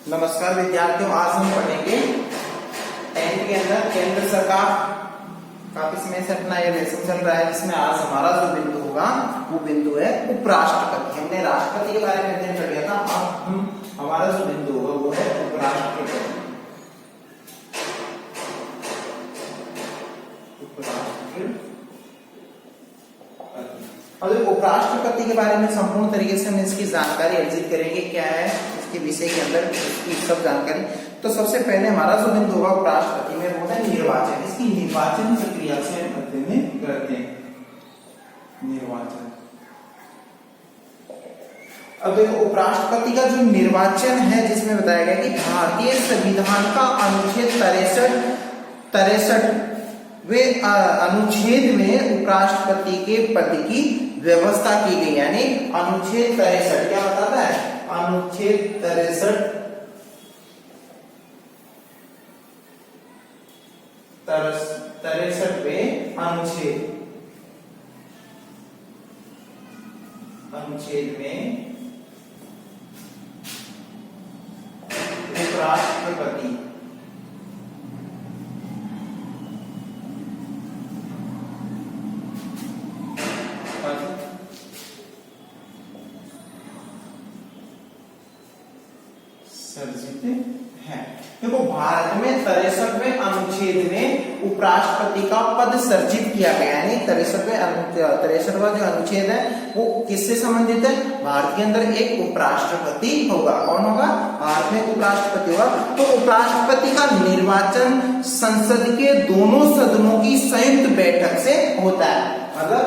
नमस्कार विद्यार्थियों, आज हम पढ़ेंगे 10th के अंदर केंद्र सरकार का किसमें से अपना ये लेसन चल रहा है, जिसमें आज हमारा जो बिंदु होगा वो बिंदु है उपराष्ट्रपति। हमने राष्ट्रपति के बारे में अध्ययन कर लिया था। अब हमारा जो बिंदु होगा वो है उपराष्ट्रपति। और उपराष्ट्रपति के बारे में संपूर्ण तरीके से हम इसकी जानकारी अर्जित करेंगे, क्या है इसके विषय के अंदर इसकी सब जानकारी। तो सबसे पहले हमारा जो बिंदु होगा उपराष्ट्रपति में वो है निर्वाचन। इसकी निर्वाचन प्रक्रिया से हम अध्ययन करते हैं। निर्वाचन, अब देखो उपराष्ट्रपति का जो निर्वाचन है, जिसमें बताया गया कि भारतीय संविधान का अनुच्छेद 63 अनुच्छेद में उपराष्ट्रपति के पद की व्यवस्था की गई। यानी अनुच्छेद 63 क्या बताता है? अनुच्छेद 63वें अनुच्छेद में उपराष्ट्रपति सर्जित है। देखो भारत में 63वें अनुच्छेद में उपराष्ट्रपति का पद सर्जित किया गया। यानी 63वां जो अनुच्छेद है वो किससे संबंधित है? भारत के अंदर एक उपराष्ट्रपति होगा। कौन होगा? भारत में उपराष्ट्रपति होगा। तो उपराष्ट्रपति का निर्वाचन संसद के दोनों सदनों की संयुक्त बैठक से होता है। मतलब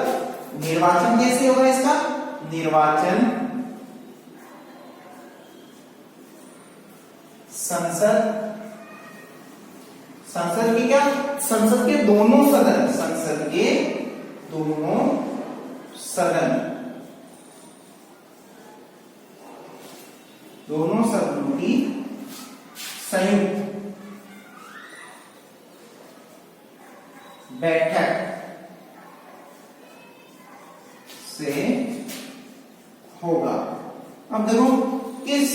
निर्वाचन कैसे होगा इसका? निर्वाचन संसद की क्या? संसद के दोनों सदनों की संयुक्त बैठक से होगा। अब देखो किस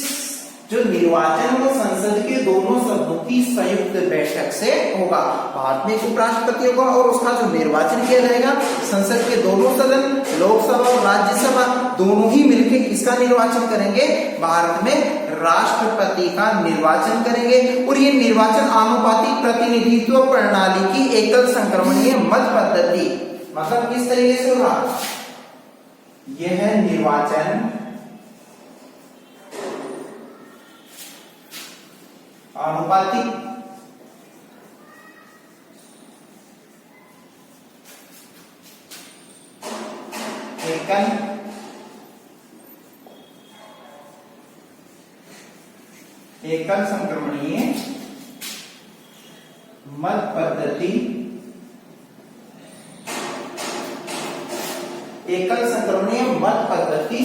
जो निर्वाचन वो संसद के दोनों सदनों की संयुक्त बैठक से होगा। भारत में एक उपराष्ट्रपति होगा और उसका जो निर्वाचन किया जाएगा संसद के दोनों सदन, लोकसभा और राज्यसभा दोनों ही मिलकर किसका निर्वाचन करेंगे? भारत में राष्ट्रपति का निर्वाचन करेंगे। और ये निर्वाचन आनुपातिक प्रतिनिधित्व प्रणाली की एकल संक्रमणीय मत पद्धति, मतलब किस तरीके से होगा? यह है निर्वाचन आनुपातिक एकल संक्रमणीय मत पद्धति, एकल संक्रमणीय मत पद्धति,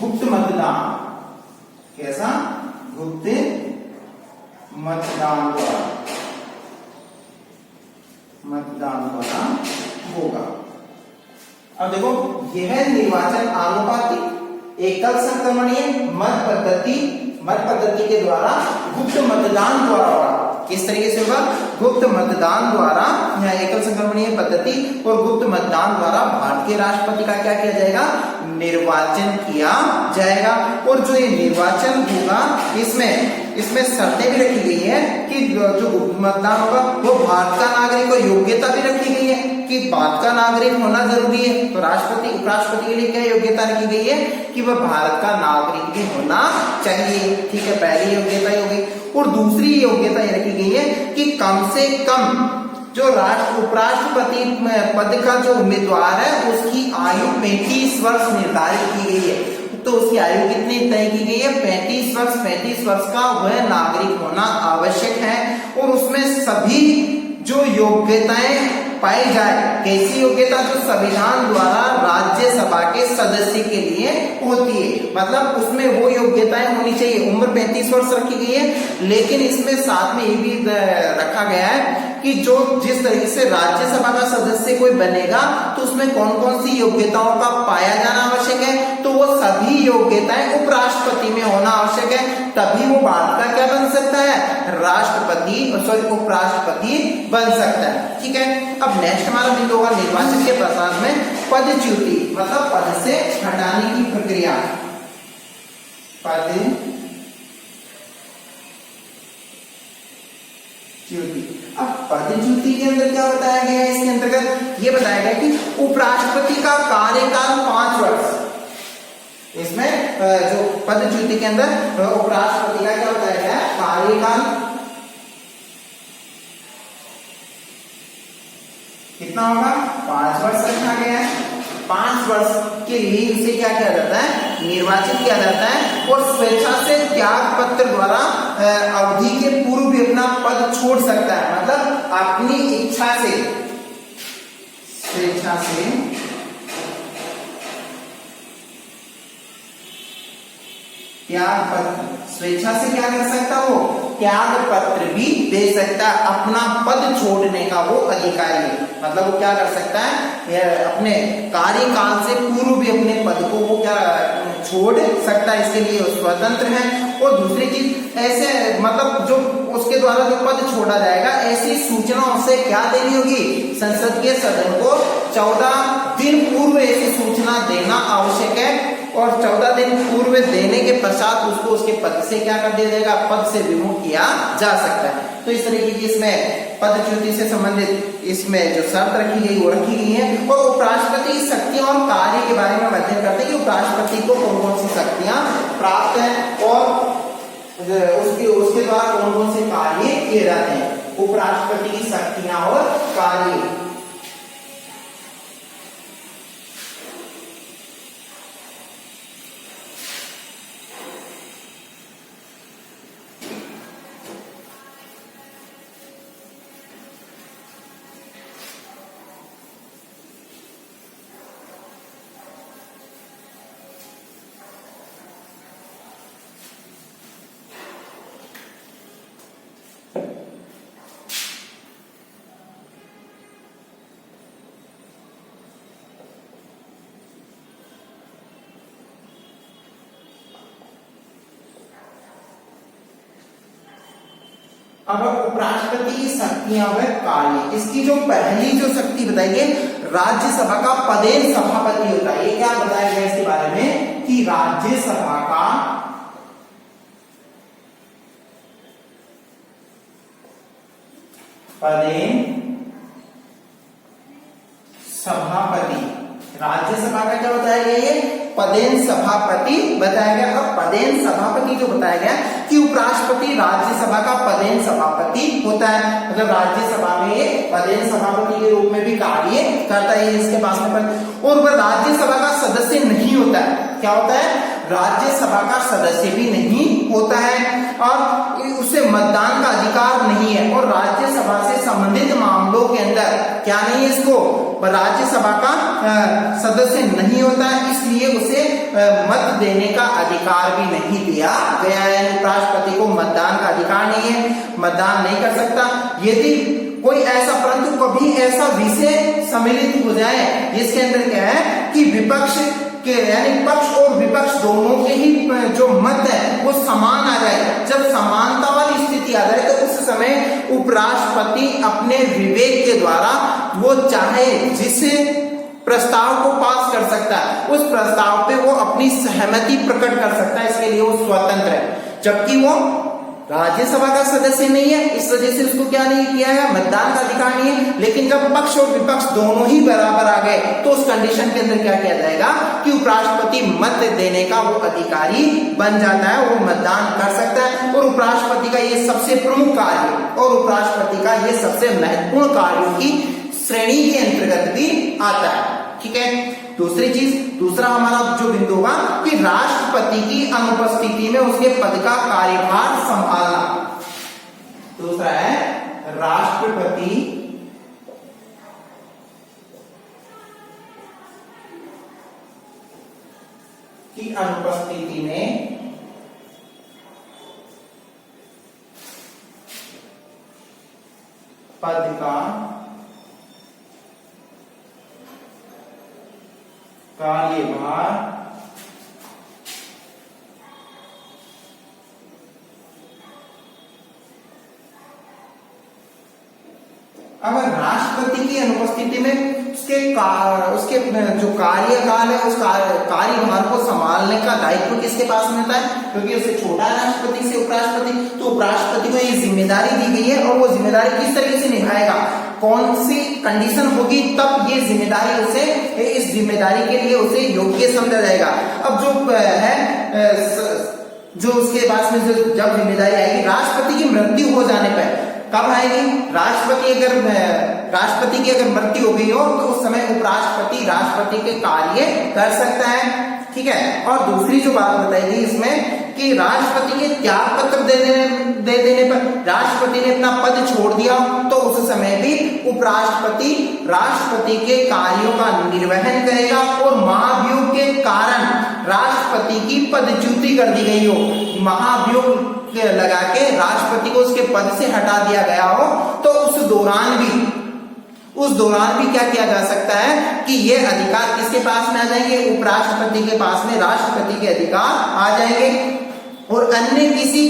गुप्त मतदान। कैसा? गुप्त मतदान द्वारा होगा। अब देखो यह निर्वाचन आनुपातिक एकल संक्रमणीय मत पद्धति के द्वारा गुप्त मतदान द्वारा होगा। किस तरीके से होगा? गुप्त मतदान द्वारा, यहाँ एकल संक्रमणीय पद्धति और गुप्त मतदान द्वारा भारत के राष्ट्रपति का क्या किया जाएगा? निर्वाचन किया जाएगा। और जो ये निर्वाचन होगा इसमें शर्तें भी रखी गई है कि जो गुप्त मतदान होगा वो भारत का नागरिक और योग्यता भी रखी गई है कि भारत का नागरिक होना जरूरी है। तो उपराष्ट्रपति के लिए क्या योग्यता रखी गई है? कि वह भारत का नागरिक भी होना चाहिए। ठीक है, पहली योग्यता ही होगी। और दूसरी योग्यता ये रखी गई है कि कम से कम जो उपराष्ट्रपति पद का जो उम्मीदवार है उसकी आयु 35 वर्ष निर्धारित की गई है। तो उसकी आयु कितनी तय की गई है? 35 वर्ष का वह नागरिक होना आवश्यक है। और उसमें सभी जो योग्यताएं पाई जाए, कैसी योग्यता? जो संविधान द्वारा राज्यसभा के सदस्य के लिए होती है। मतलब उसमें वो योग्यताएं होनी चाहिए। उम्र 35 वर्ष रखी गई है, लेकिन इसमें साथ में ये भी रखा गया है कि जो जिस तरीके से राज्यसभा का सदस्य कोई बनेगा तो उसमें कौन कौन सी योग्यताओं का पाया जाना आवश्यक है। तो वो सभी योग्यताएं उपराष्ट्रपति में होना आवश्यक है, तभी वो भारत का क्या बन सकता है, राष्ट्रपति सॉरी उपराष्ट्रपति बन सकता है। ठीक है, अब नेक्स्ट हमारा बिंदु होगा निर्वाचन के प्रसाद में पदच्युति, मतलब पद से हटाने की प्रक्रिया। पदच्युति, अब पदच्युति के अंदर क्या बताया गया है, इसके अंतर्गत ये बताया गया कि उपराष्ट्रपति का कार्यकाल 5 वर्ष। इसमें जो पदच्युति के अंदर उपराष्ट्रपति का क्या बताया गया है, कार्यकाल कितना होगा, 5 वर्ष रखा गया है। 5 वर्ष के लिए उसे क्या किया जाता है, निर्वाचित किया जाता है और स्वेच्छा से त्याग पत्र द्वारा अवधि के पूर्व भी अपना पद छोड़ सकता है, मतलब अपनी इच्छा से, स्वेच्छा से त्याग पत्र, स्वेच्छा से क्या कर सकता हो, त्याग पत्र भी दे सकता है, अपना पद छोड़ने का वो अधिकारी है। मतलब वो क्या कर सकता है, अपने कार्यकाल से पूर्व भी अपने पद को वो क्या छोड़ सकता है, इसके लिए वो स्वतंत्र है। और दूसरी चीज ऐसे मतलब जो उसके द्वारा जो पद छोड़ा जाएगा, ऐसी सूचना उसे क्या देनी होगी, संसद के सदन को 14 दिन पूर्व ऐसी सूचना देना आवश्यक है और 14 दिन पूर्व देने के पश्चात उसको उसके पद से क्या कर दिया जाएगा, पद से विमुख किया जा सकता है। तो इस तरीके की इसमें पदच्युति से संबंधित इसमें जो शर्त रखी गई वो रखी गई है। और उपराष्ट्रपति की शक्तियां और कार्य के बारे में अध्ययन करते हैं कि उपराष्ट्रपति को कौन कौन सी शक्तियां प्राप्त है और उसके द्वारा कौन कौन से कार्य किए जाते हैं। उपराष्ट्रपति की शक्तियां और कार्य, अब उपराष्ट्रपति की शक्तियां व कार्य, इसकी जो पहली जो शक्ति बताइए, राज्यसभा का पदेन सभापति होता है। ये क्या बताया गया इसके बारे में कि राज्यसभा का पदेन सभापति, राज्यसभा का क्या बताया गया, ये पदेन सभापति बताया गया। अब पदेन सभापति जो बताया गया कि उपराष्ट्रपति राज्यसभा का पदेन सभापति होता है, मतलब राज्यसभा में ये पदेन सभापति के रूप में भी कार्य करता है, इसके पास में पद। और वह राज्यसभा का सदस्य नहीं होता है, क्या होता है, राज्यसभा का सदस्य भी नहीं होता है और उसे मतदान का अधिकार नहीं है और राज्यसभा से संबंधित मामलों के अंदर क्या नहीं है, इसको राज्यसभा का सदस्य नहीं होता है, इसलिए उसे मत देने का अधिकार भी नहीं दिया गया है। उपराष्ट्रपति को मतदान का अधिकार नहीं है, मतदान नहीं कर सकता। यदि कोई ऐसा परंतु कभी ऐसा विषय सम्मिलित हो जाए जिसके अंदर क्या है कि विपक्ष के यानी पक्ष और विपक्ष दोनों के ही जो मत है वो समान आ जाए, जब समानता वाली स्थिति आ जाए तो उस समय उपराष्ट्रपति अपने विवेक के द्वारा वो चाहे जिसे प्रस्ताव को पास कर सकता है, उस प्रस्ताव पे वो अपनी सहमति प्रकट कर सकता है, इसके लिए वो स्वतंत्र है। जबकि वो राज्यसभा का सदस्य नहीं है, इस वजह से उसको क्या नहीं किया है, मतदान का अधिकार नहीं है। लेकिन जब पक्ष और विपक्ष दोनों ही बराबर आ गए तो उस कंडीशन के अंदर क्या किया जाएगा कि उपराष्ट्रपति मत देने का वो अधिकारी बन जाता है, वो मतदान कर सकता है। और उपराष्ट्रपति का ये सबसे प्रमुख कार्य और उपराष्ट्रपति का ये सबसे महत्वपूर्ण कार्यों की श्रेणी के अंतर्गत भी आता है। ठीक है, दूसरी चीज, दूसरा हमारा जो बिंदु होगा कि राष्ट्रपति की अनुपस्थिति में उसके पद का कार्यभार संभालना। दूसरा है राष्ट्रपति की अनुपस्थिति में पद का कार्यभार अब राष्ट्रपति की अनुपस्थिति में उसके जो कार्यकाल है उस कार्यभार को संभालने का दायित्व किसके पास में होता है, क्योंकि उससे छोटा है राष्ट्रपति से उपराष्ट्रपति, तो उपराष्ट्रपति को ये जिम्मेदारी दी गई है और वो जिम्मेदारी किस तरीके से निभाएगा, कौन सी कंडीशन होगी तब ये जिम्मेदारी उसे, इस जिम्मेदारी के लिए उसे योग्य समझा जाएगा। अब जो है जो उसके पास में जो जब जिम्मेदारी आएगी, राष्ट्रपति की मृत्यु हो जाने पर कब आएगी, राष्ट्रपति की अगर मृत्यु हो गई हो तो उस समय उपराष्ट्रपति राष्ट्रपति के कार्य कर सकता है, ठीक है। और दूसरी जो बात बताई गई इसमें कि राष्ट्रपति के त्याग पत्र दे देने पर राष्ट्रपति ने अपना पद छोड़ दिया तो उस समय भी उपराष्ट्रपति राष्ट्रपति के कार्यों का निर्वहन करेगा और महाभियोग के कारण राष्ट्रपति की पदच्युति कर दी गई हो, महाभियोग लगा के राष्ट्रपति को उसके पद से हटा दिया गया हो, तो उस दौरान भी क्या किया जा सकता है कि ये अधिकार किसके पास में आ जाएंगे, उपराष्ट्रपति के पास में राष्ट्रपति के अधिकार आ जाएंगे। और अन्य किसी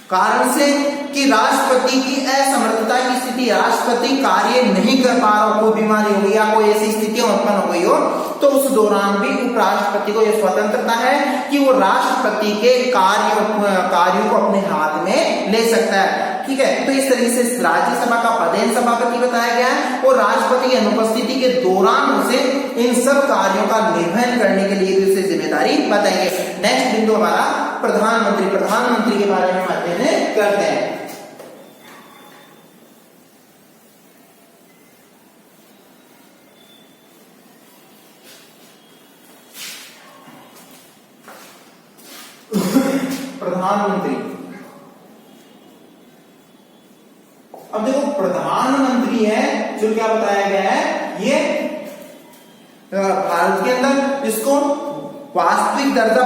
कारण से कि राष्ट्रपति की असमर्थता की स्थिति, राष्ट्रपति कार्य नहीं कर पा रहा, कोई बीमारी हो गई या कोई ऐसी स्थिति उत्पन्न हो गई हो, तो उस दौरान भी उपराष्ट्रपति को यह स्वतंत्रता है कि वो राष्ट्रपति के कार्यों को अपने हाथ में ले सकता है, ठीक है। तो इस तरीके से राज्यसभा का पदेन सभापति बताया गया है और राष्ट्रपति की अनुपस्थिति के दौरान उसे इन सब कार्यों का निर्वहन करने के लिए भी उसे जिम्मेदारी बताएंगे। नेक्स्ट बिंदु हमारा प्रधानमंत्री के बारे में अध्ययन करते हैं। प्रधानमंत्री, अब देखो प्रधानमंत्री है जो क्या बताया गया है, ये भारत के अंदर इसको वास्तविक दर्जा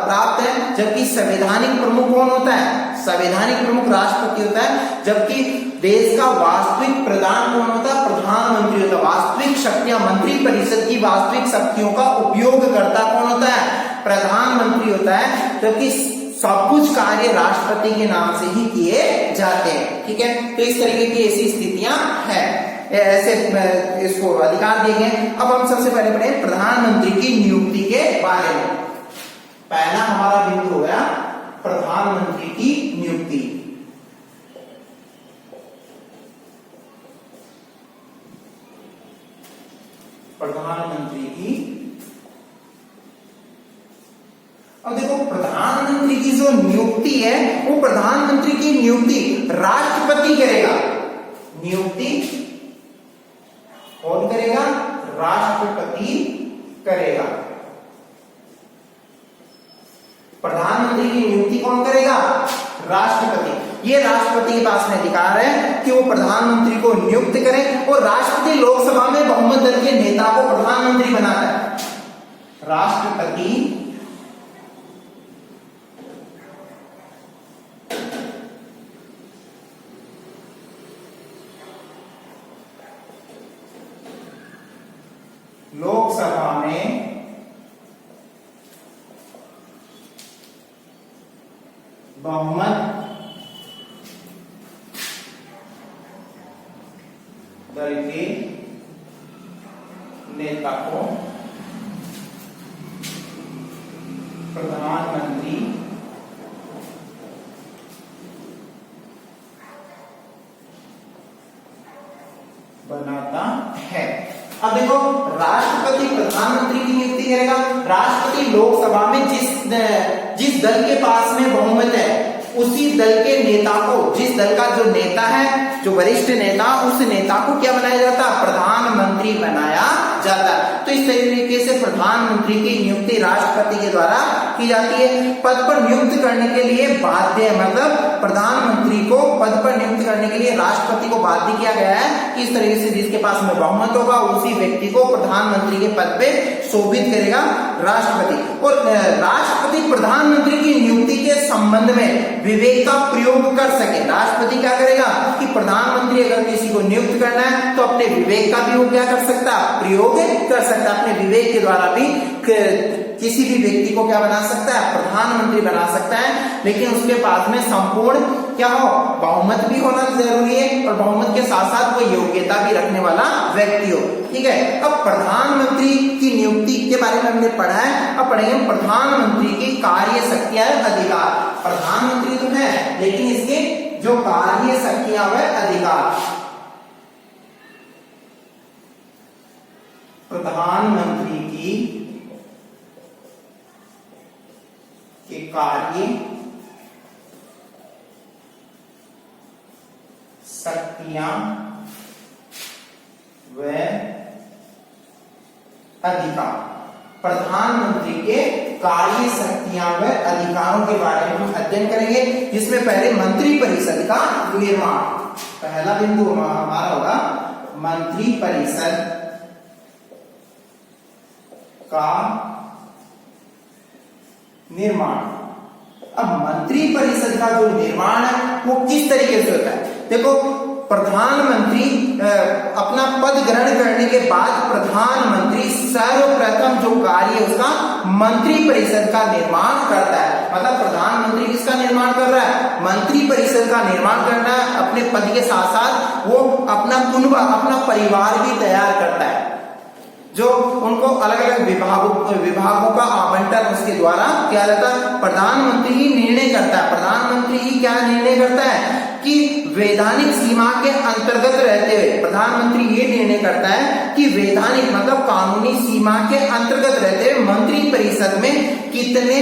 प्राप्त है, जबकि संवैधानिक प्रमुख कौन होता है, संवैधानिक प्रमुख राष्ट्रपति होता है, जबकि देश का वास्तविक प्रधान कौन होता है, प्रधानमंत्री होता है। वास्तविक शक्तियां, मंत्रिपरिषद की वास्तविक शक्तियों का उपयोगकर्ता कौन होता है, प्रधानमंत्री होता है, जबकि सब कुछ कार्य राष्ट्रपति के नाम से ही किए जाते हैं, ठीक है। तो इस तरीके की ऐसी स्थितियां हैं, ऐसे इसको अधिकार दिए गए। अब हम सबसे पहले पढ़े प्रधानमंत्री की नियुक्ति के बारे में। पहला हमारा बिंदु हो गया प्रधानमंत्री की नियुक्ति। प्रधानमंत्री की, अब देखो प्रधानमंत्री की जो नियुक्ति है वो प्रधानमंत्री की नियुक्ति राष्ट्रपति करेगा, नियुक्ति कौन करेगा, राष्ट्रपति करेगा। प्रधानमंत्री की नियुक्ति कौन करेगा, राष्ट्रपति। ये राष्ट्रपति के पास में अधिकार है कि वो प्रधानमंत्री को नियुक्त करे और राष्ट्रपति लोकसभा में बहुमत दल के नेता को प्रधानमंत्री बनाता है। राष्ट्रपति लोकसभा में बहुमत दल के नेता को प्रधानमंत्री बनाता है। अब देखो राष्ट्रपति प्रधानमंत्री की नियुक्ति करेगा, राष्ट्रपति लोकसभा में जिस दल के पास में बहुमत है उसी दल के नेता को, जिस दल का जो नेता है, जो वरिष्ठ नेता, उस नेता को क्या बनाया जाता है, प्रधानमंत्री बनाया जाता है। तो इस तरीके से प्रधानमंत्री की नियुक्ति राष्ट्रपति के द्वारा की जाती है। पद पर नियुक्त करने के लिए बाध्य, मतलब प्रधानमंत्री को पद पर नियुक्त करने के लिए राष्ट्रपति को बाध्य किया गया है कि इस तरीके से जिसके पास में बहुमत होगा उसी व्यक्ति को प्रधानमंत्री के पद पे शोभित करेगा राष्ट्रपति। और राष्ट्रपति प्रधानमंत्री की नियुक्ति के संबंध में विवेक का प्रयोग कर सके, राष्ट्रपति क्या करेगा कि प्रधानमंत्री अगर किसी को नियुक्त करना है तो अपने विवेक का भी वो क्या कर सकता है, प्रयोग कर सकता है। अपने विवेक के द्वारा भी किसी भी व्यक्ति को क्या बना सकता है, प्रधानमंत्री बना सकता है, लेकिन उसके पास में संपूर्ण क्या हो, बहुमत भी होना जरूरी है और बहुमत के साथ साथ वो योग्यता भी रखने वाला व्यक्ति हो। ठीक है, अब प्रधानमंत्री की नियुक्ति के बारे में हमने पढ़ा है। अब पढ़ेंगे प्रधानमंत्री की कार्य शक्तियां अधिकार। प्रधानमंत्री तो है लेकिन इसके जो कार्य शक्तियां व अधिकार, प्रधानमंत्री के कार्य शक्तियां व अधिकार। प्रधानमंत्री के कार्य शक्तियां व अधिकारों के बारे में हम अध्ययन करेंगे, जिसमें पहले मंत्रिपरिषद का निर्माण। पहला बिंदु हमारा होगा मंत्रिपरिषद का निर्माण। अब मंत्रिपरिषद का जो निर्माण है वो किस तरीके से होता है? देखो, प्रधानमंत्री अपना पद ग्रहण करने के बाद प्रधानमंत्री सर्वप्रथम जो कार्य है उसका मंत्रिपरिषद का निर्माण करता है। मतलब प्रधानमंत्री किसका निर्माण कर रहा है? मंत्रिपरिषद का निर्माण करना है। अपने पद के साथ साथ वो अपना कुनबा, अपना परिवार भी तैयार करता है, जो उनको अलग अलग विभागों का आवंटन उसके द्वारा किया जाता है। प्रधानमंत्री ही निर्णय करता है। प्रधानमंत्री ही क्या निर्णय करता है कि वैधानिक सीमा के अंतर्गत रहते हुए प्रधानमंत्री ये निर्णय करता है कि वैधानिक मतलब कानूनी सीमा के अंतर्गत रहते हुए मंत्रिपरिषद में कितने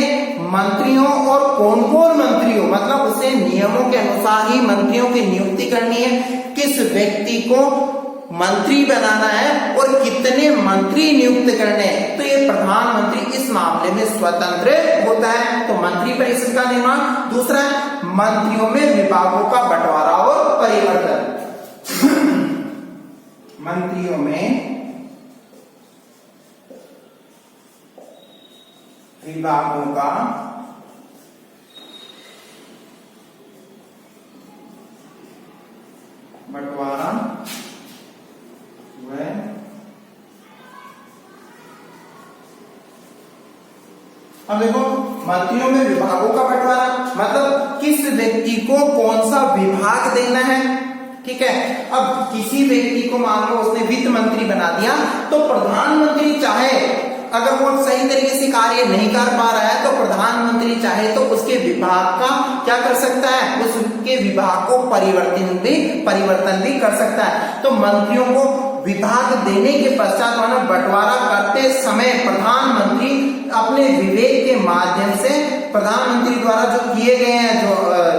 मंत्रियों और कौन कौन मंत्री हो, मतलब उसे नियमों के अनुसार ही मंत्रियों की नियुक्ति करनी है, किस व्यक्ति को मंत्री बनाना है और कितने मंत्री नियुक्त करने हैं, तो ये प्रधानमंत्री इस मामले में स्वतंत्र होता है। तो मंत्रिपरिषद का निर्माण। दूसरा, मंत्रियों में विभागों का बंटवारा और परिवर्तन। मंत्रियों में विभागों का बंटवारा अब देखो, मंत्रियों में विभागों का बंटवारा मतलब किस व्यक्ति को कौन सा विभाग देना है। ठीक है, अब किसी व्यक्ति को मान लो उसने वित्त मंत्री बना दिया, तो प्रधानमंत्री चाहे अगर वो सही तरीके से कार्य नहीं कर पा रहा है तो प्रधानमंत्री चाहे तो उसके विभाग का क्या कर सकता है, उसके विभाग को परिवर्तन भी कर सकता है। तो मंत्रियों को विभाग देने के पश्चात मानो बंटवारा करते समय प्रधानमंत्री अपने विवेक के माध्यम से प्रधानमंत्री द्वारा जो किए गए हैं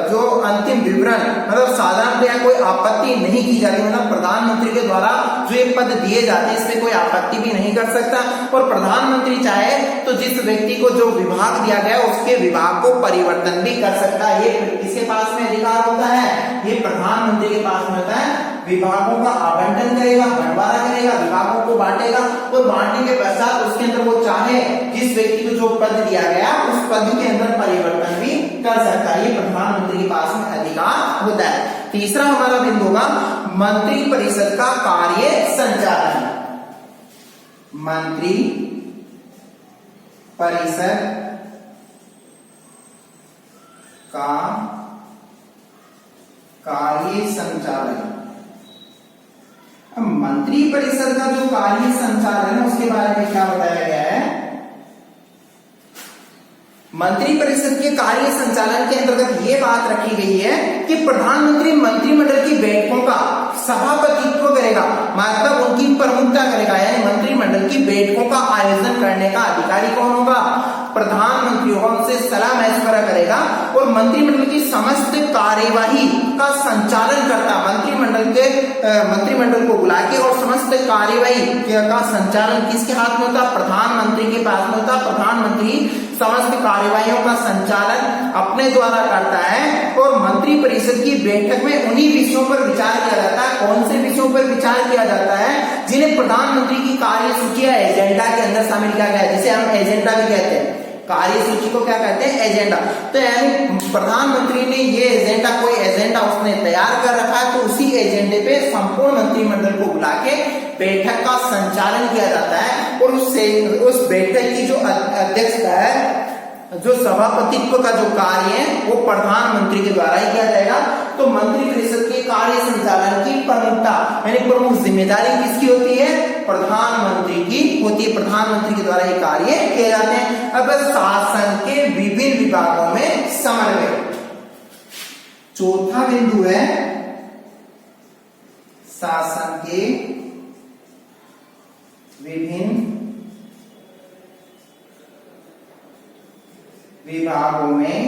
जो अंतिम विवरण, मतलब साधारणतया कोई आपत्ति नहीं की जाती, मतलब प्रधानमंत्री के द्वारा जो ये पद दिए जाते हैं इसमें कोई आपत्ति भी नहीं कर सकता। और प्रधानमंत्री चाहे तो जिस व्यक्ति को जो विभाग दिया गया उसके विभाग को परिवर्तन भी कर सकता है। ये किसके पास में अधिकार होता है? ये प्रधानमंत्री के पास में होता है। विभागों का आवंटन करेगा, बंटवारा करेगा, विभागों को बांटेगा और बांटने के पश्चात उसके अंदर वो चाहे जिस व्यक्ति को जो पद दिया गया उस पद के अंदर परिवर्तन भी कर सकता है। ये प्रधानमंत्री के पास में अधिकार होता है। तीसरा हमारा बिंदु होगा मंत्रिपरिषद का कार्य संचालन। मंत्री परिषद का कार्य संचालन। अब मंत्रिपरिषद का जो कार्य संचालन है उसके बारे में क्या बताया गया है? मंत्रिपरिषद के कार्य संचालन के अंतर्गत ये बात रखी गई है कि प्रधानमंत्री मंत्रिमंडल की बैठकों का सभापतित्व करेगा, मतलब उनकी प्रमुखता करेगा, यानी मंत्रिमंडल की बैठकों का आयोजन करने का अधिकारी कौन होगा? प्रधानमंत्री होगा, उनसे सलाह मशवरा करेगा और मंत्रिमंडल की समस्त कार्यवाही का संचालन करता। मंत्रिमंडल को बुला के और समस्त कार्यवाही का संचालन किसके हाथ में होता? प्रधानमंत्री के पास में होता। प्रधानमंत्री समस्त कार्यवाहियों का संचालन अपने द्वारा करता है और मंत्रिपरिषद की बैठक में उन्हीं विषयों पर विचार किया जाता है। कौन से विषयों पर विचार किया जाता है? जिन्हें प्रधानमंत्री की कार्यसूची या एजेंडा के अंदर शामिल किया गया है, जिसे हम एजेंडा भी कहते हैं। कार्यसूची को क्या कहते हैं? एजेंडा। तो यानी प्रधानमंत्री ने ये एजेंडा, कोई एजेंडा उसने तैयार कर रखा है, तो उसी एजेंडे पे संपूर्ण मंत्रिमंडल को बुला के बैठक का संचालन किया जाता है और उस बैठक की जो अध्यक्षता है जो सभापतित्व का जो कार्य है वो प्रधानमंत्री के द्वारा ही किया जाएगा। तो मंत्रिपरिषद के कार्य संचालन की प्रमुखता यानी प्रमुख जिम्मेदारी किसकी होती है? प्रधानमंत्री की होती है। प्रधानमंत्री के द्वारा ये कार्य किए जाते हैं। अब शासन के विभिन्न विभागों में समन्वय, चौथा बिंदु है शासन के विभिन्न विभागों में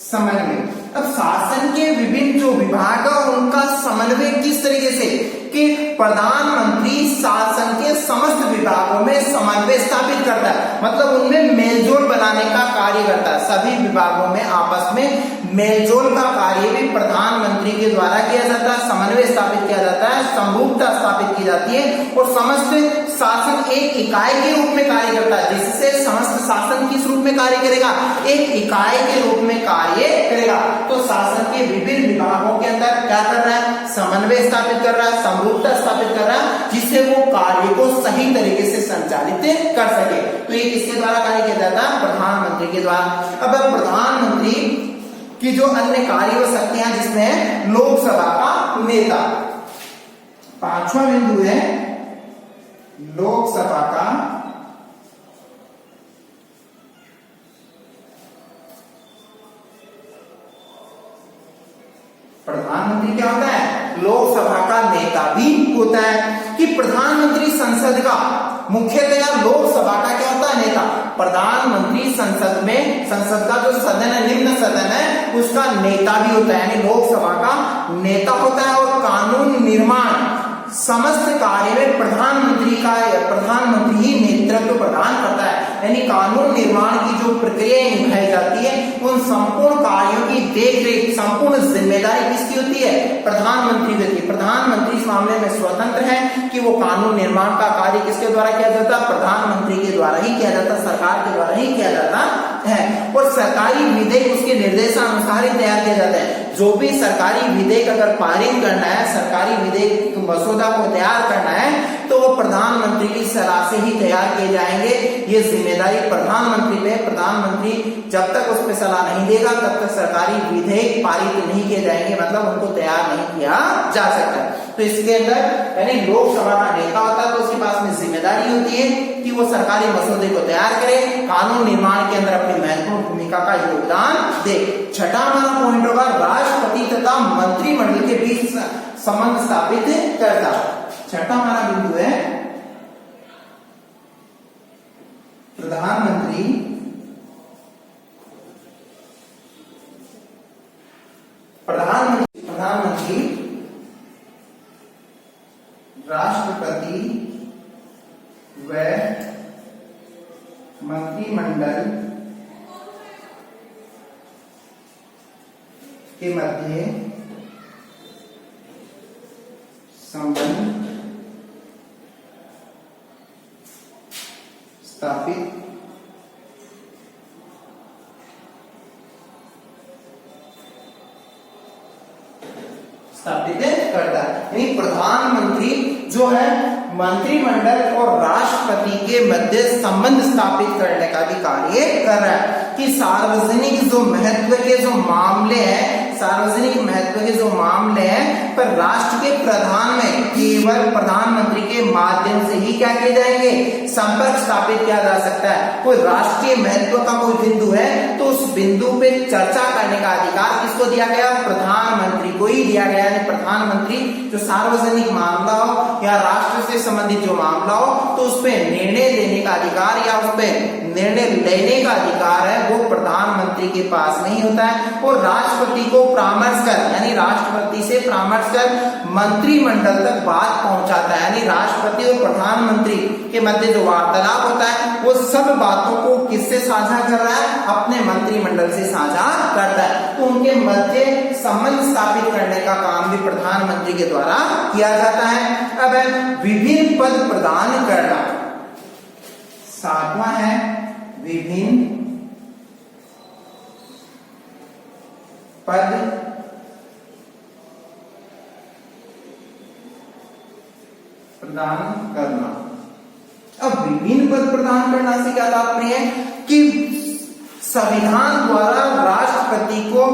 समन्वय। अब शासन के विभिन्न जो विभाग है उनका समन्वय किस तरीके से कि प्रधानमंत्री शासन के समस्त विभागों में समन्वय स्थापित करता है, मतलब उनमें मेलजोल बनाने का कार्य करता है। सभी विभागों में आपस में मेलजोल का कार्य भी प्रधानमंत्री के द्वारा किया जाता है, समन्वय स्थापित किया जाता है, समरूपता स्थापित की जाती है और समस्त शासन एक इकाई के रूप में कार्य करता है। जिससे समस्त शासन किस रूप में कार्य करेगा? एक इकाई के रूप में कार्य करेगा। तो शासन के विभिन्न विभागों के अंदर क्या कर रहा है? समन्वय स्थापित कर रहा है, समरूपता स्थापित कर रहा है, जिससे वो कार्य को सही तरीके से संचालित कर सके। तो ये किसके द्वारा कार्य किया जाता है? प्रधानमंत्री के द्वारा। अब प्रधानमंत्री की जो अन्य कार्य व शक्तियां जिसमें लोकसभा का नेता, पांचवा बिंदु है लोकसभा का प्रधानमंत्री क्या होता है? लोकसभा का नेता भी होता है। कि प्रधानमंत्री संसद का मुख्यतया लोकसभा का क्या होता है? नेता। प्रधानमंत्री संसद में, संसद का जो सदन है, निम्न सदन है, उसका नेता भी होता है, यानी लोकसभा का नेता होता है। और कानून निर्माण समस्त कार्य में प्रधानमंत्री ही नेतृत्व प्रदान करता है, यानी कानून निर्माण की जो प्रक्रिया निभाई जाती है उन संपूर्ण कार्यों की देखरेख संपूर्ण जिम्मेदारी किसकी होती है? प्रधानमंत्री की होती है। प्रधानमंत्री इस मामले में स्वतंत्र है कि वो कानून निर्माण का कार्य किसके द्वारा किया जाता है? प्रधानमंत्री के द्वारा ही किया जाता है, सरकार के द्वारा ही किया जाता है। और सरकारी विधेयक उसके निर्देशानुसार ही तैयार किया जाता है। जो भी सरकारी विधेयक अगर पारित करना है, सरकारी विधेयक मसौदा को तैयार करना है, तो वो प्रधानमंत्री की सलाह से ही तैयार किए जाएंगे। ये जिम्मेदारी प्रधानमंत्री पे। प्रधानमंत्री जब तक उस पर सलाह नहीं देगा तब तक सरकारी विधेयक पारित नहीं किए जाएंगे, मतलब उनको तैयार नहीं किया जा सकता। तो इसके अंदर यानी लोकसभा का नेता होता है, तो उसके पास में जिम्मेदारी होती है कि वो सरकारी मसौदे को तैयार करे, कानून निर्माण के अंदर अपनी महत्वपूर्ण भूमिका का योगदान दे। छठा हमारा पॉइंट होगा राष्ट्रपति तथा मंत्रिमंडल के बीच संबंध स्थापित करता। छठा हमारा बिंदु है प्रधानमंत्री राष्ट्रपति व मंत्रिमंडल के मध्य संबंध स्थापित करता है। यानी प्रधानमंत्री जो है मंत्रिमंडल और राष्ट्रपति के मध्य संबंध स्थापित करने का भी कार्य कर रहा है। कि सार्वजनिक जो महत्व के जो मामले हैं, सार्वजनिक महत्व के जो मामले हैं पर राष्ट्र के प्रधान में केवल प्रधानमंत्री के माध्यम से ही क्या किए जाएंगे? संपर्क स्थापित किया जा सकता है। कोई राष्ट्रीय महत्व का कोई बिंदु है तो उस बिंदु पे चर्चा करने का अधिकार किसको दिया गया? प्रधानमंत्री को ही दिया गया। यानी प्रधानमंत्री जो सार्वजनिक मामला हो या राष्ट्र से संबंधित जो मामला हो तो उस पर निर्णय देने का अधिकार या उस पर निर्णय लेने का अधिकार है वो प्रधानमंत्री के पास नहीं होता है। और राष्ट्रपति को परामर्श कर, यानी राष्ट्रपति से परामर्श कर मंत्रिमंडल तक बात पहुंचाता है। यानी राष्ट्रपति और प्रधानमंत्री के मध्य जो वार्तालाप होता है वो सब बातों को किससे साझा कर रहा है? अपने मंत्रिमंडल से साझा करता है। तो उनके मध्य संबंध स्थापित करने का काम भी प्रधानमंत्री के द्वारा किया जाता है। अब विभिन्न पद प्रदान करना, सातवां है विभिन्न पद प्रदान करना। अब विभिन्न पद प्रदान करना से क्या तात्पर्य है कि संविधान द्वारा राष्ट्रपति को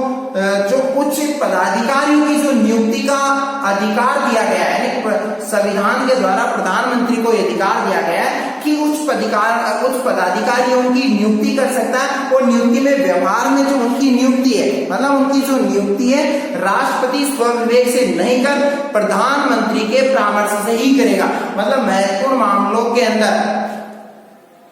जो उच्च पदाधिकारियों की जो नियुक्ति का अधिकार दिया गया है, संविधान के द्वारा प्रधानमंत्री को यह अधिकार दिया गया है कि उच्च पदाधिकारियों की नियुक्ति कर सकता है, और नियुक्ति में व्यवहार में जो उनकी नियुक्ति है, मतलब उनकी जो नियुक्ति है राष्ट्रपति स्वविवेक से नहीं कर प्रधानमंत्री के परामर्श से ही करेगा। मतलब महत्वपूर्ण मामलों के अंदर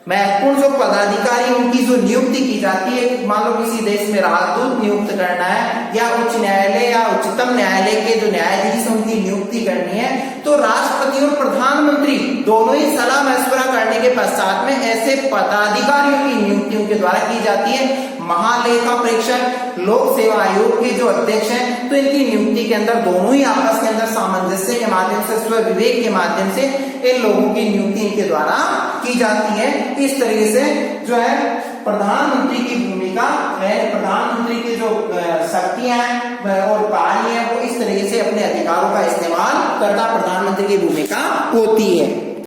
महत्वपूर्ण जो पदाधिकारी उनकी जो नियुक्ति की जाती है, मान लो किसी देश में राजदूत नियुक्त करना है या उच्च न्यायालय या उच्चतम न्यायालय के जो न्यायाधीश उनकी नियुक्ति करनी है, तो राष्ट्रपति और प्रधानमंत्री दोनों ही सलाह मशवरा करने के पश्चात में ऐसे पदाधिकारियों की नियुक्ति उनके द्वारा की जाती है। महालेखा परीक्षक, लोक सेवा आयोग के जो अध्यक्ष हैं, तो इनकी नियुक्ति के अंदर दोनों ही आपस के अंदर सामंजस्य के माध्यम से, स्वविवेक के माध्यम से इन लोगों की नियुक्ति इनके द्वारा की जाती है। इस तरीके से जो है प्रधानमंत्री की भूमिका है, प्रधानमंत्री की जो शक्तियां हैं और कार्य हैं, वो इस तरीके से अपने अधिकारों का इस्तेमाल करना प्रधानमंत्री की भूमिका होती है।